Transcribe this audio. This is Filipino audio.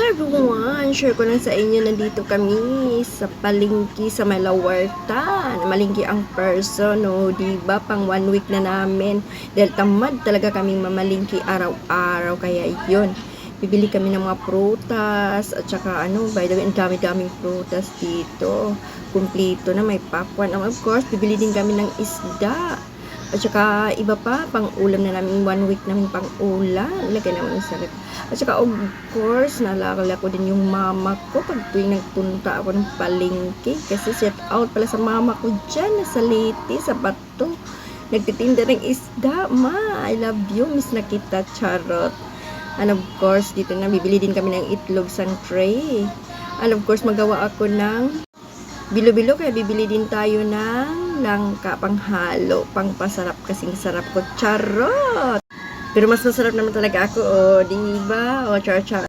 everyone! Share ko lang sa inyo, nandito kami sa palengke sa Malawarta. Malingki ang person, no? Diba? Pang 1 week na namin. Dahil tamad talaga kaming mamalingki araw-araw. Kaya yun, bibili kami ng mga prutas. At saka by the way, ang dami-daming prutas dito. Kumplito na, may popcorn. And of course, bibili din kami ng isda. At saka iba pa, pang ulam na namin, 1 week namin pang ulam. Ilagay naman sa rep. At saka of course, naalala ko din yung mama ko pag tuwing nagpunta ako ng palengke. Kasi shout out pala sa mama ko dyan, sa Leyte, sa Bato. Nagtitinda ng isda. Ma, I love you, miss na kita, charot. And of course, dito na, bibili din kami ng itlog sa tray. And of course, magawa ako ng bilo-bilo, kaya bibili din tayo ng langka, panghalo, pangpasarap, kasing sarap ko, charot! Pero mas masarap naman talaga ako, diba? Char-char.